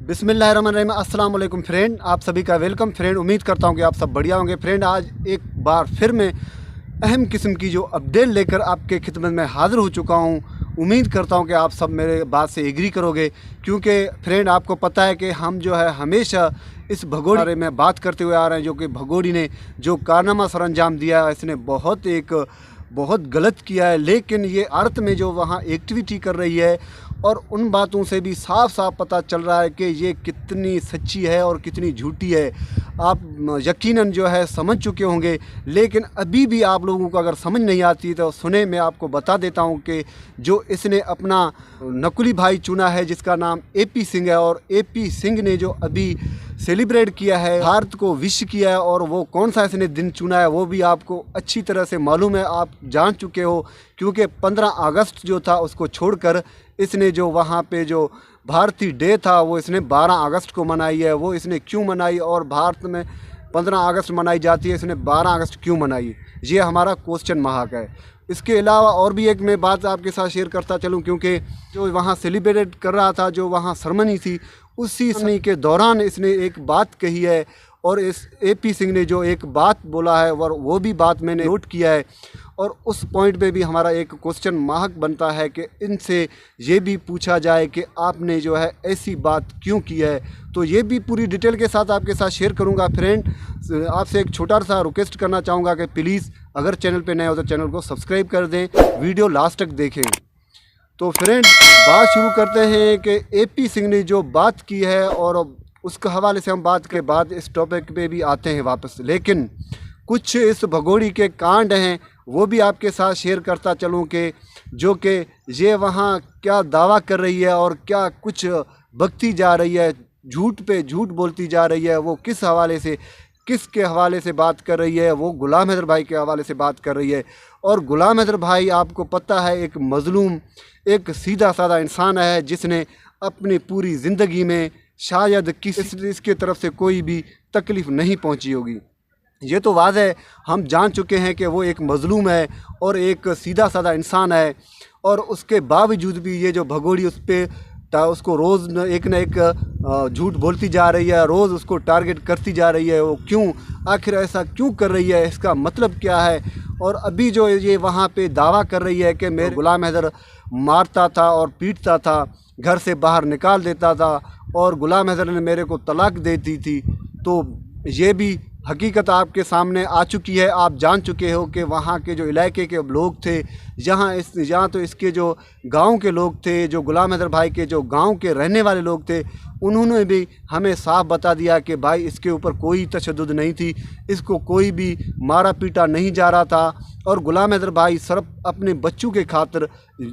बिस्मिल्लाहिर्रहमानिर्रहीम। अस्सलाम वालेकुम फ्रेंड, आप सभी का वेलकम फ्रेंड। उम्मीद करता हूं कि आप सब बढ़िया होंगे फ्रेंड। आज एक बार फिर मैं अहम किस्म की जो अपडेट लेकर आपके खिदमत में हाज़िर हो चुका हूं। उम्मीद करता हूं कि आप सब मेरे बात से एग्री करोगे, क्योंकि फ्रेंड आपको पता है कि हम जो है हमेशा इस भगोड़े बारे में बात करते हुए आ रहे हैं, जो कि भगोड़ी ने जो कारनामा सर अंजाम दिया, इसने बहुत गलत किया है। लेकिन ये अर्थ में जो वहाँ एक्टिविटी कर रही है, और उन बातों से भी साफ साफ पता चल रहा है कि ये कितनी सच्ची है और कितनी झूठी है। आप यकीनन जो है समझ चुके होंगे, लेकिन अभी भी आप लोगों को अगर समझ नहीं आती तो सुने, मैं आपको बता देता हूँ कि जो इसने अपना नकुली भाई चुना है जिसका नाम एपी सिंह है, और एपी सिंह ने जो अभी सेलिब्रेट किया है, भारत को विश किया है, और वो कौन सा इसने दिन चुना है वो भी आपको अच्छी तरह से मालूम है, आप जान चुके हो। क्योंकि 15 अगस्त जो था उसको छोड़कर इसने जो वहाँ पे जो भारतीय डे था वो इसने 12 अगस्त को मनाई है। वो इसने क्यों मनाई, और भारत में 15 अगस्त मनाई जाती है, इसने 12 अगस्त क्यों मनाई, ये हमारा क्वेश्चन मार्क है। इसके अलावा और भी एक मैं बात आपके साथ शेयर करता चलूं, क्योंकि जो वहाँ सेलिब्रेट कर रहा था, जो वहाँ सरमनी थी, उसी समय के दौरान इसने एक बात कही है, और इस एपी सिंह ने जो एक बात बोला है वो भी बात मैंने नोट किया है। और उस पॉइंट पे भी हमारा एक क्वेश्चन मार्क बनता है कि इनसे ये भी पूछा जाए कि आपने जो है ऐसी बात क्यों की है। तो ये भी पूरी डिटेल के साथ आपके साथ शेयर करूंगा फ्रेंड। आपसे एक छोटा सा रिक्वेस्ट करना चाहूँगा कि प्लीज़ अगर चैनल पे नए हो तो चैनल को सब्सक्राइब कर दें, वीडियो लास्ट तक देखें। तो फ्रेंड बात शुरू करते हैं कि एपी सिंह ने जो बात की है, और उसके हवाले से हम बात के बाद इस टॉपिक पे भी आते हैं वापस। लेकिन कुछ इस भगोड़ी के कांड हैं वो भी आपके साथ शेयर करता चलूँ कि जो कि ये वहाँ क्या दावा कर रही है और क्या कुछ बकती जा रही है, झूठ पे झूठ बोलती जा रही है। वो किस हवाले से, किसके हवाले से बात कर रही है, वो गुलाम हैदर भाई के हवाले से बात कर रही है। और गुलाम हैदर भाई आपको पता है एक मज़लूम, एक सीधा साधा इंसान है, जिसने अपनी पूरी ज़िंदगी में शायद इसके तरफ से कोई भी तकलीफ़ नहीं पहुंची होगी। ये तो वाज़ है, हम जान चुके हैं कि वो एक मज़लूम है और एक सीधा साधा इंसान है। और उसके बावजूद भी ये जो भगोड़ी उस पर उसको रोज़ एक न एक झूठ बोलती जा रही है, रोज़ उसको टारगेट करती जा रही है। वो क्यों, आखिर ऐसा क्यों कर रही है, इसका मतलब क्या है। और अभी जो ये वहाँ पे दावा कर रही है कि मेरे गुलाम हैदर मारता था और पीटता था, घर से बाहर निकाल देता था, और गुलाम हैदर ने मेरे को तलाक दे दी थी। तो ये भी हकीकत आपके सामने आ चुकी है। आप जान चुके हो कि वहाँ के जो इलाके के लोग थे, जहाँ तो इसके जो गांव के लोग थे, जो गुलाम हैदर भाई के जो गांव के रहने वाले लोग थे, उन्होंने भी हमें साफ बता दिया कि भाई इसके ऊपर कोई तशद्दुद नहीं थी, इसको कोई भी मारा पीटा नहीं जा रहा था। और गुलाम हैदर भाई सिर्फ अपने बच्चों के खातिर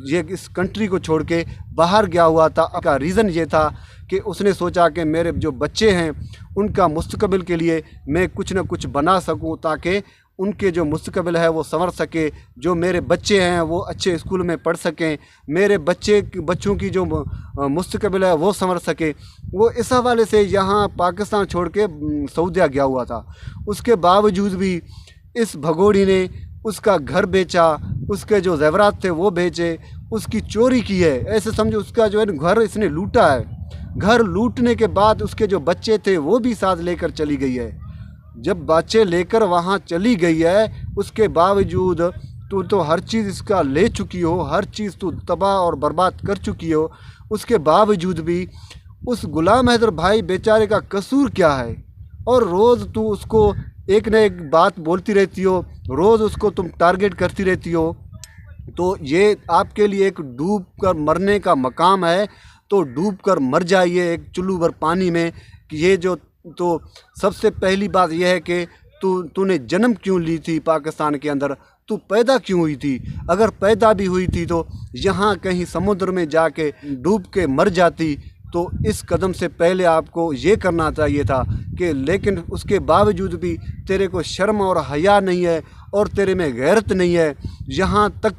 ये इस कंट्री को छोड़ के बाहर गया हुआ था। का रीज़न ये था कि उसने सोचा कि मेरे जो बच्चे हैं उनका मुस्तकबिल के लिए मैं कुछ न कुछ बना सकूं, ताकि उनके जो मुस्तकबिल है वो संवर सके, जो मेरे बच्चे हैं वो अच्छे स्कूल में पढ़ सकें, मेरे बच्चों की जो मुस्तकबिल है वो संवर सके। वो इस हवाले से यहाँ पाकिस्तान छोड़ के सऊदीया गया हुआ था। उसके बावजूद भी इस भगोड़ी ने उसका घर बेचा, उसके जो ज़ेवरात थे वो बेचे, उसकी चोरी की है। ऐसे समझो उसका जो है घर इसने लूटा है। घर लूटने के बाद उसके जो बच्चे थे वो भी साथ लेकर चली गई है। जब बच्चे लेकर वहाँ चली गई है, उसके बावजूद तू तो हर चीज़ इसका ले चुकी हो, हर चीज़ तू तबाह और बर्बाद कर चुकी हो। उसके बावजूद भी उस गुलाम हैदर भाई बेचारे का कसूर क्या है, और रोज़ तू उसको एक न एक बात बोलती रहती हो, रोज़ उसको तुम टारगेट करती रहती हो। तो ये आपके लिए एक डूब कर मरने का मकाम है, तो डूब कर मर जाइए एक चुल्लू भर पानी में। ये जो तो सबसे पहली बात यह है कि तूने जन्म क्यों ली थी पाकिस्तान के अंदर, तू पैदा क्यों हुई थी। अगर पैदा भी हुई थी तो यहाँ कहीं समुद्र में जाके डूब के मर जाती। तो इस कदम से पहले आपको ये करना चाहिए था कि, लेकिन उसके बावजूद भी तेरे को शर्म और हया नहीं है, और तेरे में गैरत नहीं है। यहाँ तक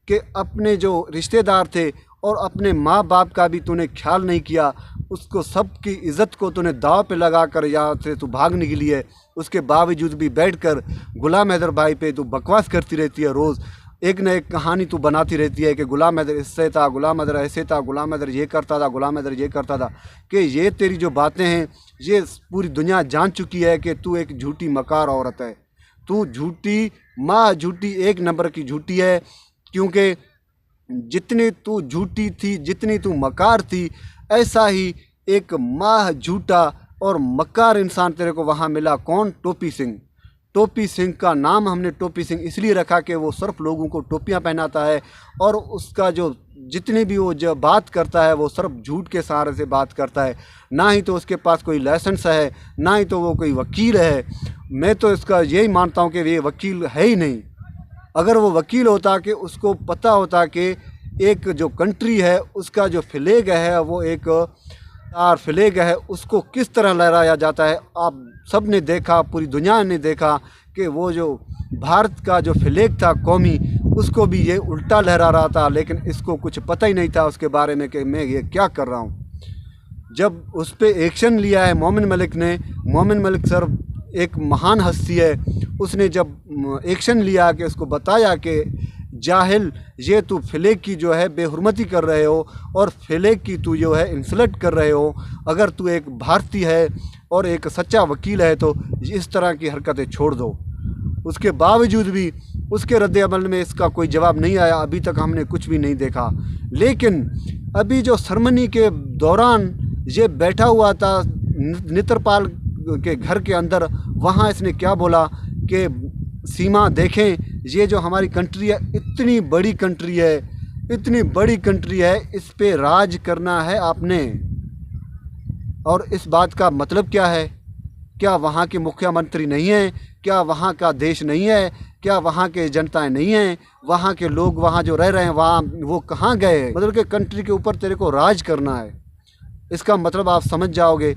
कि अपने जो रिश्तेदार थे और अपने माँ बाप का भी तूने ख्याल नहीं किया। उसको सबकी इज़्ज़त को तूने दाव पे लगा कर यहाँ से तू भाग निकली है। उसके बावजूद भी बैठकर गुलाम हैदर भाई पे तू बकवास करती रहती है रोज़। एक न एक कहानी तू बनाती रहती है कि गुलाम हैदर इससे था, गुलाम हैदर ऐसे था, गुलाम हैदर ये करता था, गुलाम हैदर ये करता था। कि ये तेरी जो बातें हैं ये पूरी दुनिया जान चुकी है कि तू एक झूठी मकार औरत है। तू झूठी माँ झूठी, एक नंबर की झूठी है। क्योंकि जितनी तू झूठी थी, जितनी तू मकार थी, ऐसा ही एक माह झूठा और मकार इंसान तेरे को वहाँ मिला। कौन? टोपी सिंह। टोपी सिंह का नाम हमने टोपी सिंह इसलिए रखा कि वो सिर्फ लोगों को टोपियां पहनाता है और उसका जो जितनी भी वो जो बात करता है वो सिर्फ झूठ के सहारे से बात करता है। ना ही तो उसके पास कोई लाइसेंस है, ना ही तो वो कोई वकील है। मैं तो इसका यही मानता हूँ कि ये वकील है ही नहीं। अगर वो वकील होता कि उसको पता होता कि एक जो कंट्री है उसका जो फ्लैग है वो एक स्टार फ्लैग है, उसको किस तरह लहराया जाता है। आप सब ने देखा, पूरी दुनिया ने देखा कि वो जो भारत का जो फ्लैग था कौमी, उसको भी ये उल्टा लहरा रहा था। लेकिन इसको कुछ पता ही नहीं था उसके बारे में कि मैं ये क्या कर रहा हूँ। जब उस पर एक्शन लिया है मोमिन मलिक ने, मोमिन मलिक सर एक महान हस्ती है, उसने जब एक्शन लिया कि उसको बताया कि जाहिल ये तू फ्लैग की जो है बेहुरमती कर रहे हो और फ्लैग की तू जो है इंसल्ट कर रहे हो। अगर तू एक भारतीय है और एक सच्चा वकील है तो इस तरह की हरकतें छोड़ दो। उसके बावजूद भी उसके रद्द अमल में इसका कोई जवाब नहीं आया। अभी तक हमने कुछ भी नहीं देखा। लेकिन अभी जो सरमनी के दौरान ये बैठा हुआ था नेत्रपाल के घर के अंदर, वहाँ इसने क्या बोला कि सीमा देखें, ये जो हमारी कंट्री है इतनी बड़ी कंट्री है, इतनी बड़ी कंट्री है, इस पे राज करना है आपने। और इस बात का मतलब क्या है? क्या वहाँ के मुख्यमंत्री नहीं हैं? क्या वहाँ का देश नहीं है? क्या वहाँ के जनताएं नहीं हैं? वहाँ के लोग वहाँ जो रह रहे हैं वहाँ वो कहाँ गए? मतलब कि कंट्री के ऊपर तेरे को राज करना है। इसका मतलब आप समझ जाओगे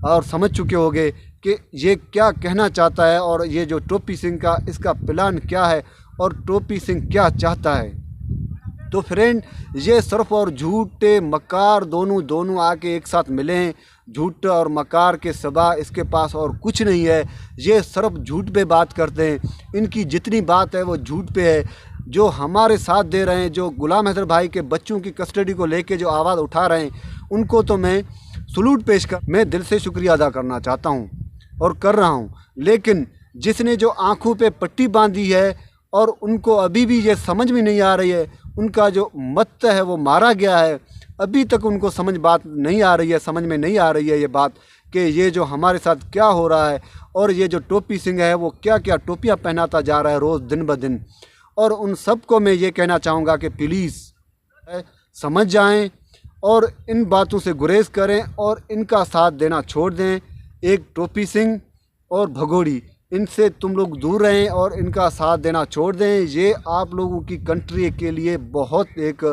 और समझ चुके होंगे कि ये क्या कहना चाहता है और ये जो टोपी सिंह का इसका प्लान क्या है और टोपी सिंह क्या चाहता है। तो फ्रेंड, ये सिर्फ और झूठे मकार दोनों आके एक साथ मिले हैं। झूठ और मकार के सिवा इसके पास और कुछ नहीं है। ये सिर्फ झूठ पे बात करते हैं। इनकी जितनी बात है वो झूठ पे है। जो हमारे साथ दे रहे हैं, जो गुलाम हैदर भाई के बच्चों की कस्टडी को लेके जो आवाज़ उठा रहे हैं, उनको तो मैं सलूट पेश कर, मैं दिल से शुक्रिया अदा करना चाहता हूँ और कर रहा हूँ। लेकिन जिसने जो आँखों पे पट्टी बांधी है और उनको अभी भी ये समझ में नहीं आ रही है, उनका जो मत है वो मारा गया है, अभी तक उनको बात नहीं आ रही है, समझ में नहीं आ रही है ये बात कि ये जो हमारे साथ क्या हो रहा है। और ये जो टोपी सिंह है वो क्या क्या टोपियाँ पहनाता जा रहा है रोज़ दिन ब दिन। और उन सबको मैं ये कहना चाहूँगा कि प्लीज़ समझ जाएं और इन बातों से गुरेज करें और इनका साथ देना छोड़ दें। एक टोपी सिंह और भगोड़ी, इनसे तुम लोग दूर रहें और इनका साथ देना छोड़ दें। ये आप लोगों की कंट्री के लिए बहुत एक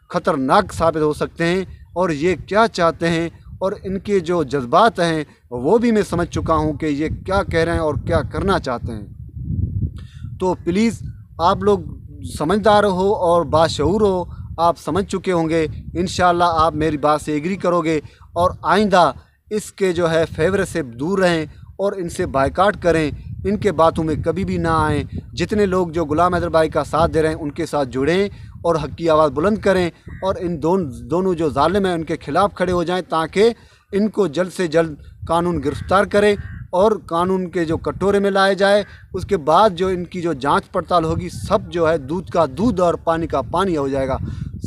ख़तरनाक साबित हो सकते हैं। और ये क्या चाहते हैं और इनके जो जज्बात हैं वो भी मैं समझ चुका हूँ कि ये क्या कह रहे हैं और क्या करना चाहते हैं। तो प्लीज़ आप लोग समझदार हो और बाशऊर हो, आप समझ चुके होंगे। इंशाल्लाह आप मेरी बात से एग्री करोगे और आइंदा इसके जो है फेवर से दूर रहें और इनसे बायकाट करें। इनके बातों में कभी भी ना आएँ। जितने लोग जो गुलाम हैदर भाई का साथ दे रहे हैं उनके साथ जुड़ें और हक़ की आवाज़ बुलंद करें और इन दोनों जो जालिम हैं उनके ख़िलाफ़ खड़े हो जाएं ताकि इनको जल्द से जल्द कानून गिरफ़्तार करे और कानून के जो कटोरे में लाए जाए। उसके बाद जो इनकी जो जांच पड़ताल होगी, सब जो है दूध का दूध और पानी का पानी हो जाएगा।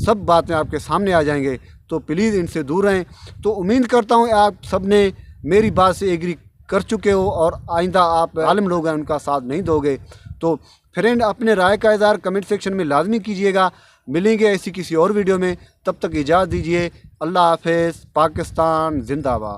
सब बातें आपके सामने आ जाएंगे। तो प्लीज़ इनसे दूर रहें। तो उम्मीद करता हूँ आप सब ने मेरी बात से एग्री कर चुके हो और आइंदा आप आलिम लोग हैं उनका साथ नहीं दोगे। तो फ्रेंड, अपने राय का इज़हार कमेंट सेक्शन में लाजमी कीजिएगा। मिलेंगे ऐसी किसी और वीडियो में, तब तक इजाज़त दीजिए। अल्लाह हाफ़िज़। पाकिस्तान जिंदाबाद।